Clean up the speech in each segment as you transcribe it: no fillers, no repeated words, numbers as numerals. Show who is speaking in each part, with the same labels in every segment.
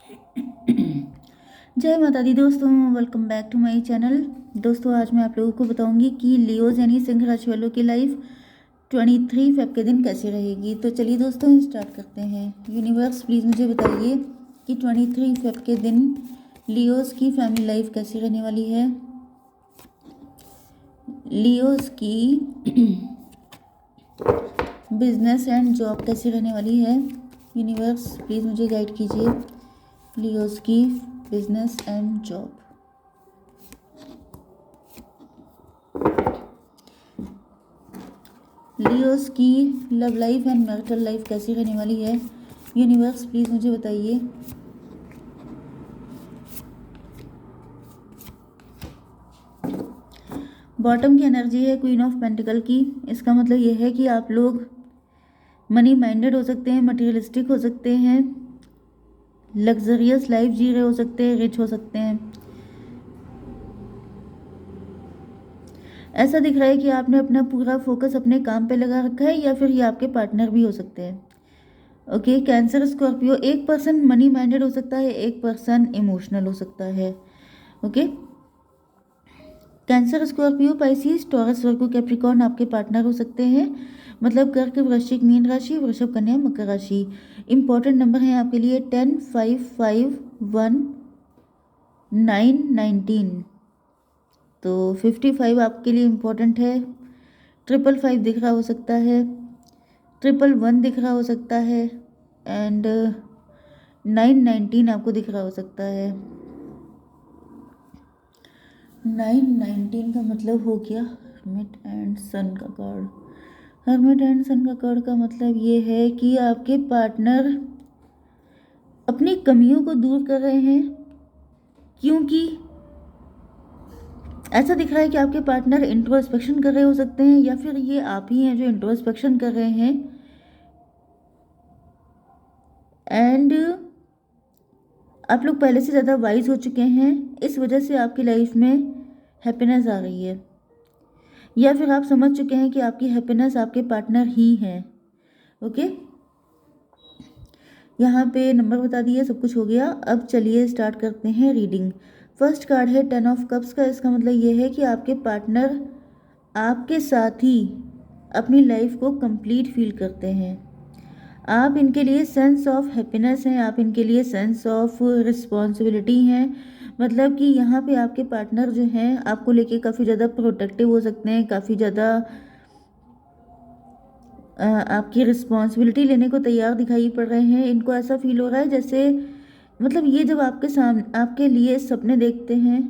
Speaker 1: जय माता दी दोस्तों, welcome back to my channel. दोस्तों, आज मैं आप लोगों को बताऊंगी कि लियोज यानी सिंह राशि वालों की लाइफ 23 फेब के दिन कैसी रहेगी। तो चलिए दोस्तों, स्टार्ट करते हैं। यूनिवर्स प्लीज़ मुझे बताइए कि 23 फेब के दिन लियोज की फैमिली लाइफ कैसी रहने वाली है। लियोज की बिजनेस एंड जॉब कैसी रहने वाली है। यूनिवर्स प्लीज़ मुझे गाइड कीजिए। लियोज की बिजनेस एंड जॉब। लियोज की love life and marital life कैसी रहने वाली है। यूनिवर्स प्लीज़ मुझे बताइए। बॉटम की एनर्जी है क्वीन ऑफ पेंटिकल की। इसका मतलब यह है कि आप लोग मनी माइंडेड हो सकते हैं, मटेरियलिस्टिक हो सकते हैं, लग्जरियस लाइफ जी रहे हो सकते हैं, रिच हो सकते हैं। ऐसा दिख रहा है कि आपने अपना पूरा फोकस अपने काम पे लगा रखा है, या फिर ये आपके पार्टनर भी हो सकते हैं। ओके, कैंसर स्कॉर्पियो, एक पर्सन मनी माइंडेड हो सकता है, एक पर्सन इमोशनल हो सकता है। Okay, cancer Scorpio Pisces Taurus Virgo Capricorn आपके पार्टनर हो सकते हैं। मतलब कर्क वृश्चिक मीन राशि, वृषभ कन्या मकर राशि। इंपॉर्टेंट नंबर है आपके लिए 10, 5, 5, 1, 9, 19। तो 55 आपके लिए इम्पोर्टेंट है। 555 दिख रहा हो सकता है, 111 दिख रहा हो सकता है, एंड 919 आपको दिख रहा हो सकता है। 919 का मतलब हो गया हर्मिट एंड सन का कार्ड। हर्मिट एंड सन का कार्ड का मतलब ये है कि आपके पार्टनर अपनी कमियों को दूर कर रहे हैं, क्योंकि ऐसा दिख रहा है कि आपके पार्टनर इंट्रोस्पेक्शन कर रहे हो सकते हैं, या फिर ये आप ही हैं जो इंट्रोस्पेक्शन कर रहे हैं। एंड आप लोग पहले से ज़्यादा वाइज हो चुके हैं, इस वजह से आपकी लाइफ में हैप्पीनेस आ रही है, या फिर आप समझ चुके हैं कि आपकी हैप्पीनेस आपके पार्टनर ही है। ओके, यहाँ पे नंबर बता दिए, सब कुछ हो गया। अब चलिए स्टार्ट करते हैं रीडिंग। फर्स्ट कार्ड है 10 ऑफ कप्स का। इसका मतलब ये है कि आपके पार्टनर आपके साथ ही अपनी लाइफ को कंप्लीट फील करते हैं। आप इनके लिए सेंस ऑफ हैप्पीनेस हैं, आप इनके लिए सेंस ऑफ रिस्पॉन्सिबिलिटी हैं। मतलब कि यहाँ पे आपके पार्टनर जो हैं आपको लेके काफ़ी ज़्यादा प्रोटेक्टिव हो सकते हैं, काफ़ी ज़्यादा आपकी रिस्पॉन्सिबिलिटी लेने को तैयार दिखाई पड़ रहे हैं। इनको ऐसा फील हो रहा है जैसे, मतलब ये जब आपके सामने आपके लिए सपने देखते हैं,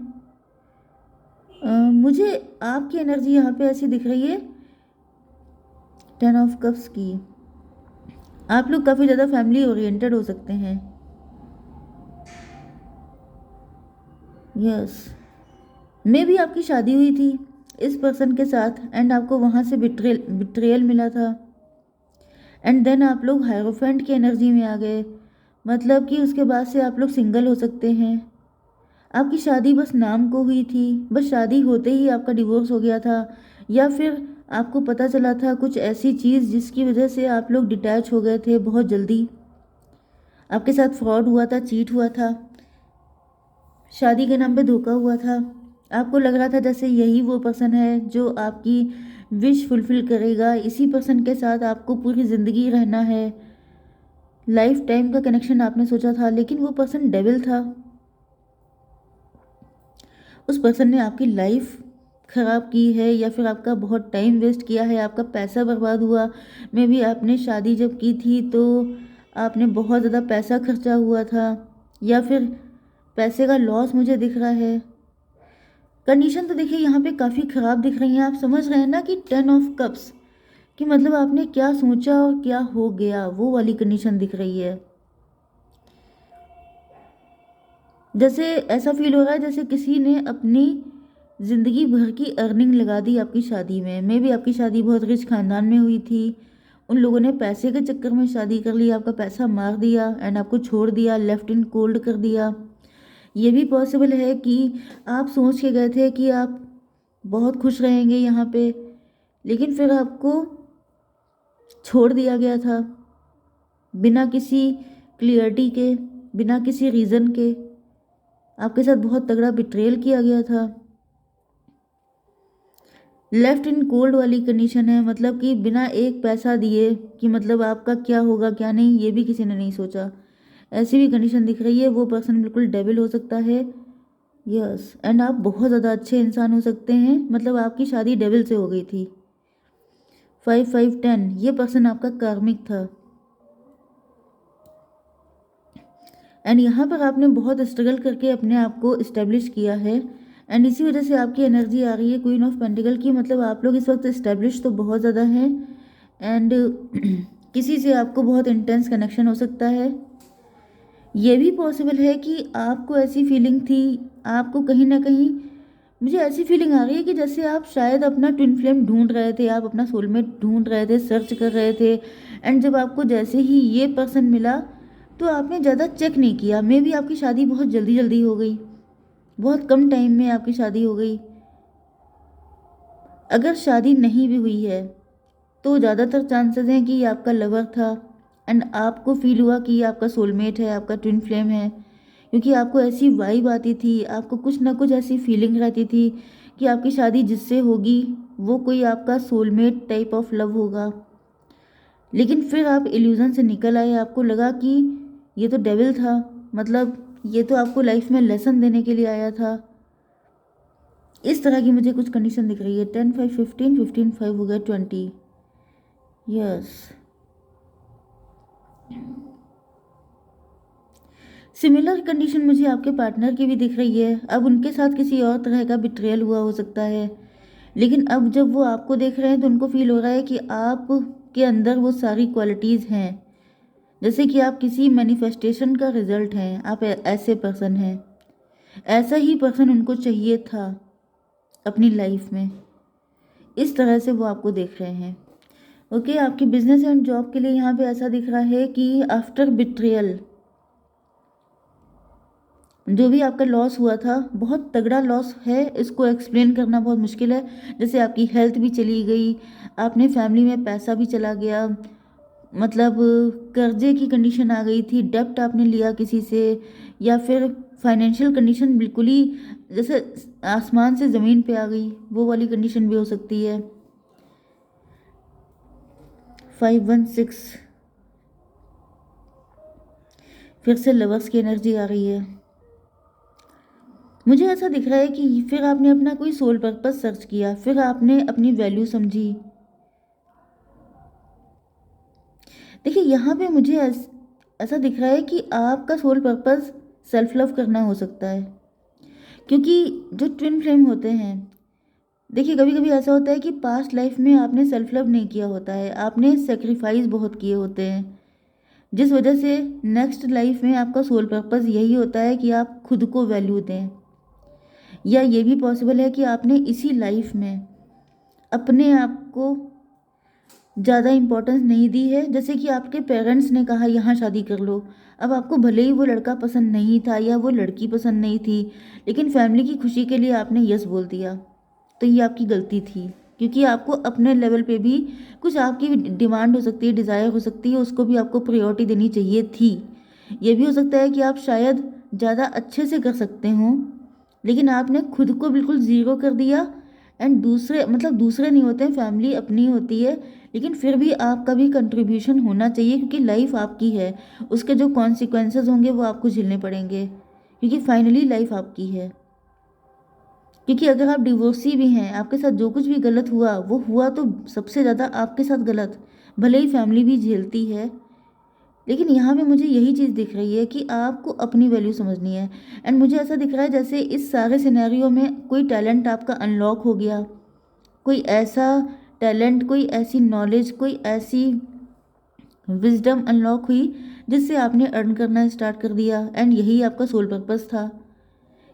Speaker 1: मुझे आपकी एनर्जी यहाँ पे ऐसी दिख रही है 10 ऑफ कप्स की। आप लोग काफ़ी ज़्यादा फैमिली ओरिएंटेड हो सकते हैं। यस, मे भी आपकी शादी हुई थी इस पर्सन के साथ, एंड आपको वहाँ से बिट्रेयल मिला था, एंड देन आप लोग हायरोफेंट की एनर्जी में आ गए। मतलब कि उसके बाद से आप लोग सिंगल हो सकते हैं। आपकी शादी बस नाम को हुई थी, बस शादी होते ही आपका डिवोर्स हो गया था, या फिर आपको पता चला था कुछ ऐसी चीज़ जिसकी वजह से आप लोग डिटैच हो गए थे बहुत जल्दी। आपके साथ फ्रॉड हुआ था, चीट हुआ था, शादी के नाम पे धोखा हुआ था। आपको लग रहा था जैसे यही वो पर्सन है जो आपकी विश फुलफिल करेगा, इसी पर्सन के साथ आपको पूरी ज़िंदगी रहना है, लाइफ टाइम का कनेक्शन आपने सोचा था, लेकिन वो पर्सन डेविल था। उस पर्सन ने आपकी लाइफ ख़राब की है, या फिर आपका बहुत टाइम वेस्ट किया है, आपका पैसा बर्बाद हुआ। मे भी आपने शादी जब की थी तो आपने बहुत ज़्यादा पैसा खर्चा हुआ था, या फिर पैसे का लॉस मुझे दिख रहा है। कंडीशन तो देखिए यहाँ पे काफ़ी ख़राब दिख रही है। आप समझ रहे हैं ना कि 10 ऑफ कप्स कि मतलब आपने क्या सोचा और क्या हो गया, वो वाली कंडीशन दिख रही है। जैसे ऐसा फील हो रहा है जैसे किसी ने अपनी ज़िंदगी भर की अर्निंग लगा दी आपकी शादी में। मे भी आपकी शादी बहुत रिच खानदान में हुई थी, उन लोगों ने पैसे के चक्कर में शादी कर ली, आपका पैसा मार दिया, एंड आपको छोड़ दिया, लेफ्ट इन कोल्ड कर दिया। ये भी पॉसिबल है कि आप सोच के गए थे कि आप बहुत खुश रहेंगे यहाँ पे, लेकिन फिर आपको छोड़ दिया गया था बिना किसी क्लियरिटी के। बिना किसी रीज़न के। आपके साथ बहुत तगड़ा बिट्रेयल किया गया था। लेफ्ट इन कोल्ड वाली कंडीशन है, मतलब कि बिना एक पैसा दिए कि मतलब आपका क्या होगा क्या नहीं, ये भी किसी ने नहीं सोचा। ऐसी भी कंडीशन दिख रही है। वो पर्सन बिल्कुल डेविल हो सकता है। यस, एंड आप बहुत ज़्यादा अच्छे इंसान हो सकते हैं, मतलब आपकी शादी डेविल से हो गई थी। 5 5 10 ये पर्सन आपका कार्मिक था। एंड यहाँ पर आपने बहुत स्ट्रगल करके अपने आप को इस्टेब्लिश किया है, एंड इसी वजह से आपकी एनर्जी आ रही है क्वीन ऑफ पेंटिकल की। मतलब आप लोग इस वक्त इस्टेब्लिश तो बहुत ज़्यादा हैं, एंड किसी से आपको बहुत इंटेंस कनेक्शन हो सकता है। ये भी पॉसिबल है कि आपको ऐसी फीलिंग थी, आपको कहीं ना कहीं, मुझे ऐसी फीलिंग आ रही है कि जैसे आप शायद अपना ट्विन फ्लेम ढूंढ रहे थे, आप अपना सोलमेट ढूंढ रहे थे, सर्च कर रहे थे, एंड जब आपको जैसे ही ये पर्सन मिला तो आपने ज़्यादा चेक नहीं किया। मे बी आपकी शादी बहुत जल्दी जल्दी हो गई, बहुत कम टाइम में आपकी शादी हो गई। अगर शादी नहीं भी हुई है तो ज़्यादातर चांसेस हैं कि ये आपका लवर था, एंड आपको फील हुआ कि ये आपका सोलमेट है, आपका ट्विन फ्लेम है, क्योंकि आपको ऐसी वाइब आती थी, आपको कुछ ना कुछ ऐसी फीलिंग रहती थी कि आपकी शादी जिससे होगी वो कोई आपका सोलमेट टाइप ऑफ लव होगा। लेकिन फिर आप इल्यूज़न से निकल आए, आपको लगा कि ये तो डेविल था, मतलब ये तो आपको लाइफ में लेसन देने के लिए आया था। इस तरह की मुझे कुछ कंडीशन दिख रही है। 10 5 15 15 5 हो गया 20। यस, सिमिलर कंडीशन मुझे आपके पार्टनर की भी दिख रही है। अब उनके साथ किसी और तरह का बिट्रेयल हुआ हो सकता है, लेकिन अब जब वो आपको देख रहे हैं तो उनको फील हो रहा है कि आप के अंदर वो सारी क्वालिटीज़ हैं, जैसे कि आप किसी मैनिफेस्टेशन का रिजल्ट हैं। आप ऐसे पर्सन हैं, ऐसा ही पर्सन उनको चाहिए था अपनी लाइफ में। इस तरह से वो आपको देख रहे हैं। ओके, आपकी बिजनेस एंड जॉब के लिए यहाँ पे ऐसा दिख रहा है कि आफ्टर बिट्रियल जो भी आपका लॉस हुआ था, बहुत तगड़ा लॉस है, इसको एक्सप्लेन करना बहुत मुश्किल है। जैसे आपकी हेल्थ भी चली गई, आपने फैमिली में पैसा भी चला गया, मतलब कर्जे की कंडीशन आ गई थी, डेब्ट आपने लिया किसी से, या फिर फाइनेंशियल कंडीशन बिल्कुल ही जैसे आसमान से ज़मीन पे आ गई, वो वाली कंडीशन भी हो सकती है। 5 1 6 फिर से लवर्स की एनर्जी आ रही है। मुझे ऐसा दिख रहा है कि फिर आपने अपना कोई सोल पर्पस सर्च किया, फिर आपने अपनी वैल्यू समझी। देखिए यहाँ पे मुझे ऐसा दिख रहा है कि आपका सोल पर्पस सेल्फ लव करना हो सकता है, क्योंकि जो ट्विन फ्लेम होते हैं, देखिए कभी कभी ऐसा होता है कि पास्ट लाइफ में आपने सेल्फ लव नहीं किया होता है, आपने सेक्रीफाइस बहुत किए होते हैं, जिस वजह से नेक्स्ट लाइफ में आपका सोल पर्पस यही होता है कि आप खुद को वैल्यू दें। या ये भी पॉसिबल है कि आपने इसी लाइफ में अपने आप को ज़्यादा इम्पोर्टेंस नहीं दी है, जैसे कि आपके पेरेंट्स ने कहा यहाँ शादी कर लो। अब आपको भले ही वो लड़का पसंद नहीं था या वो लड़की पसंद नहीं थी, लेकिन फैमिली की खुशी के लिए आपने यस बोल दिया, तो ये आपकी गलती थी, क्योंकि आपको अपने लेवल पे भी कुछ आपकी डिमांड हो सकती है, डिज़ायर हो सकती है, उसको भी आपको प्रायोरिटी देनी चाहिए थी। ये भी हो सकता है कि आप शायद ज़्यादा अच्छे से कर सकते हों, लेकिन आपने खुद को बिल्कुल ज़ीरो कर दिया। एंड दूसरे, मतलब दूसरे नहीं होते हैं, फैमिली अपनी होती है, लेकिन फिर भी आपका भी कंट्रीब्यूशन होना चाहिए, क्योंकि लाइफ आपकी है, उसके जो कॉन्सिक्वेंसेस होंगे वो आपको झेलने पड़ेंगे, क्योंकि फाइनली लाइफ आपकी है। क्योंकि अगर आप डिवोर्सी भी हैं, आपके साथ जो कुछ भी गलत हुआ वो हुआ तो सबसे ज़्यादा आपके साथ गलत, भले ही फैमिली भी झेलती है, लेकिन यहाँ पे मुझे यही चीज़ दिख रही है कि आपको अपनी वैल्यू समझनी है। एंड मुझे ऐसा दिख रहा है जैसे इस सारे सिनेरियो में कोई टैलेंट आपका अनलॉक हो गया, कोई ऐसा टैलेंट, कोई ऐसी नॉलेज, कोई ऐसी विजडम अनलॉक हुई जिससे आपने अर्न करना स्टार्ट कर दिया, एंड यही आपका सोल पर्पस था।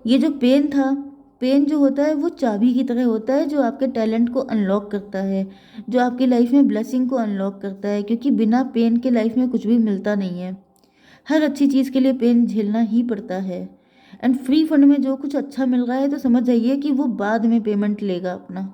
Speaker 1: ये जो पेन था, पेन जो होता है वो चाबी की तरह होता है, जो आपके टैलेंट को अनलॉक करता है, जो आपकी लाइफ में ब्लेसिंग को अनलॉक करता है, क्योंकि बिना पेन के लाइफ में कुछ भी मिलता नहीं है। हर अच्छी चीज़ के लिए पेन झेलना ही पड़ता है। एंड फ्री फंड में जो कुछ अच्छा मिल रहा है तो समझ जाइए कि वो बाद में पेमेंट लेगा अपना।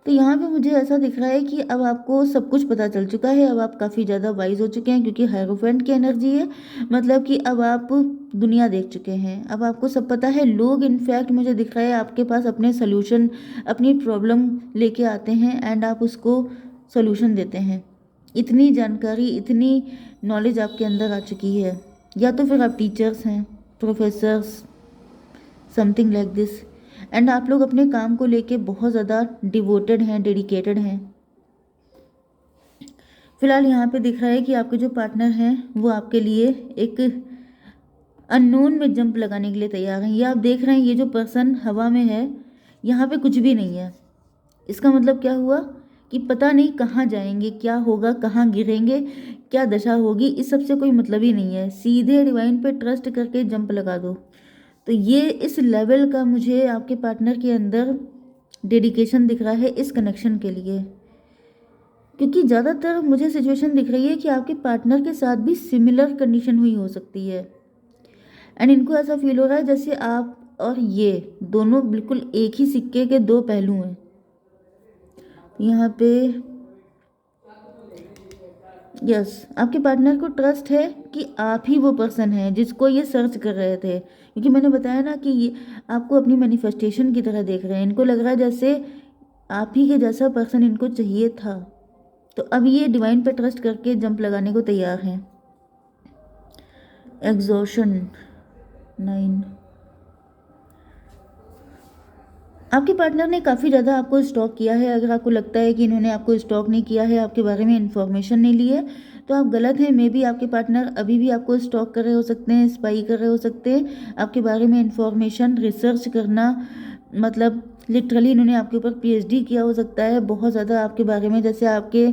Speaker 1: तो यहाँ पे मुझे ऐसा दिख रहा है कि अब आपको सब कुछ पता चल चुका है, अब आप काफ़ी ज़्यादा वाइज हो चुके हैं, क्योंकि हायरोफेंट की एनर्जी है, मतलब कि अब आप दुनिया देख चुके हैं, अब आपको सब पता है। लोग इनफैक्ट मुझे दिख रहा है आपके पास अपने सोल्यूशन, अपनी प्रॉब्लम लेके आते हैं एंड आप उसको सोल्यूशन देते हैं। इतनी जानकारी, इतनी नॉलेज आपके अंदर आ चुकी है, या तो फिर आप टीचर्स हैं, professors, something like this. And आप लोग अपने काम को लेके बहुत ज़्यादा डिवोटेड हैं, डेडिकेटेड हैं। फिलहाल यहाँ पे दिख रहा है कि आपके जो पार्टनर हैं वो आपके लिए एक अननोन में जंप लगाने के लिए तैयार हैं। ये आप देख रहे हैं, ये जो पर्सन हवा में है, यहाँ पे कुछ भी नहीं है। इसका मतलब क्या हुआ कि पता नहीं कहाँ जाएंगे, क्या होगा, कहाँ गिरेंगे, क्या दशा होगी, इस सब से कोई मतलब ही नहीं है। सीधे डिवाइन पे ट्रस्ट करके जंप लगा दो। तो ये इस लेवल का मुझे आपके पार्टनर के अंदर डेडिकेशन दिख रहा है इस कनेक्शन के लिए, क्योंकि ज़्यादातर मुझे सिचुएशन दिख रही है कि आपके पार्टनर के साथ भी सिमिलर कंडीशन हुई हो सकती है। एंड इनको ऐसा फील हो रहा है जैसे आप और ये दोनों बिल्कुल एक ही सिक्के के दो पहलू हैं। यहाँ पे यस, आपके पार्टनर को ट्रस्ट है कि आप ही वो पर्सन है जिसको ये सर्च कर रहे थे, क्योंकि मैंने बताया ना कि ये आपको अपनी मैनिफेस्टेशन की तरह देख रहे हैं। इनको लग रहा है जैसे आप ही के जैसा पर्सन इनको चाहिए था। तो अब ये डिवाइन पे ट्रस्ट करके जंप लगाने को तैयार हैं। एग्जॉशन 9। आपके पार्टनर ने काफ़ी ज़्यादा आपको स्टॉक किया है। अगर आपको लगता है कि इन्होंने आपको स्टॉक नहीं किया है, आपके बारे में इन्फॉर्मेशन नहीं ली है, तो आप गलत हैं। मे बी आपके पार्टनर अभी भी आपको स्टॉक कर रहे हो सकते हैं, स्पाई कर रहे हो सकते हैं, आपके बारे में इन्फॉर्मेशन रिसर्च करना, मतलब लिटरली इन्होंने आपके ऊपर पीएचडी किया हो सकता है बहुत ज़्यादा आपके बारे में। जैसे आपके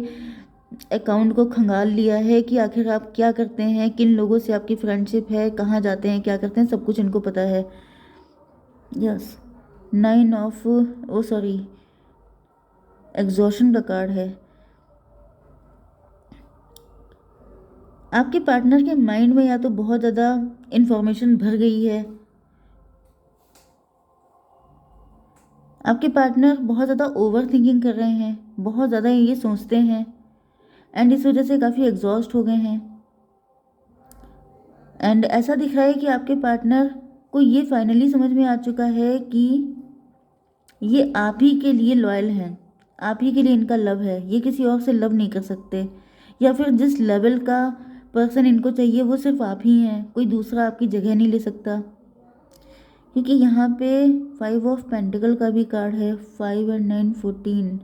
Speaker 1: अकाउंट को खंगाल लिया है कि आखिर आप क्या करते हैं, किन लोगों से आपकी फ्रेंडशिप है, कहाँ जाते हैं, क्या करते हैं, सब कुछ इनको पता है। Yes, 9 of oh sorry exhaustion का कार्ड है। आपके पार्टनर के माइंड में या तो बहुत ज़्यादा इन्फॉर्मेशन भर गई है, आपके पार्टनर बहुत ज़्यादा ओवर थिंकिंग कर रहे हैं, बहुत ज़्यादा ये सोचते हैं एंड इस वजह से काफ़ी एग्जॉस्ट हो गए हैं। एंड ऐसा दिख रहा है कि आपके पार्टनर को ये फाइनली समझ में आ चुका है कि ये आप ही के लिए लॉयल हैं, आप ही के लिए इनका लव है, ये किसी और से लव नहीं कर सकते, या फिर जिस लेवल का पर्सन इनको चाहिए वो सिर्फ आप ही हैं, कोई दूसरा आपकी जगह नहीं ले सकता। क्योंकि यहाँ पे 5 ऑफ पेंटिकल का भी कार्ड है, 5 और 9 14।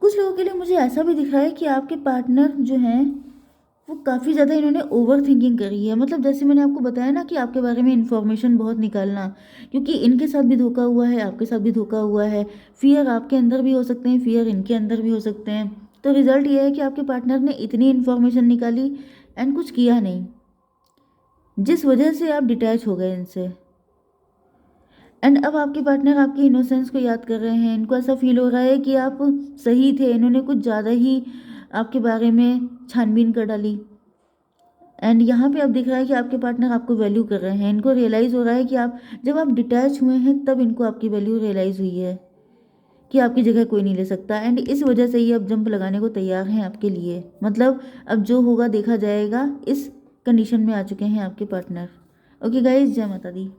Speaker 1: कुछ लोगों के लिए मुझे ऐसा भी दिख रहा है कि आपके पार्टनर जो हैं वो काफ़ी ज़्यादा इन्होंने ओवर थिंकिंग करी है। मतलब जैसे मैंने आपको बताया ना कि आपके बारे में इन्फॉर्मेशन बहुत निकालना, क्योंकि इनके साथ भी धोखा हुआ है, आपके साथ भी धोखा हुआ है। फियर आपके अंदर भी हो सकते हैं, फियर इनके अंदर भी हो सकते हैं। तो रिजल्ट ये है कि आपके पार्टनर ने इतनी इन्फॉर्मेशन निकाली एंड कुछ किया नहीं, जिस वजह से आप डिटैच हो गए इनसे। एंड अब आपके पार्टनर आपकी इनोसेंस को याद कर रहे हैं। इनको ऐसा फील हो रहा है कि आप सही थे, इन्होंने कुछ ज़्यादा ही आपके बारे में छानबीन कर डाली। एंड यहाँ पे अब दिख रहा है कि आपके पार्टनर आपको वैल्यू कर रहे हैं। इनको रियलाइज़ हो रहा है कि आप जब आप डिटैच हुए हैं तब इनको आपकी वैल्यू रियलाइज़ हुई है कि आपकी जगह कोई नहीं ले सकता। एंड इस वजह से ये अब जंप लगाने को तैयार हैं आपके लिए। मतलब अब जो होगा देखा जाएगा, इस कंडीशन में आ चुके हैं आपके पार्टनर। ओके गाइज, जय माता दी।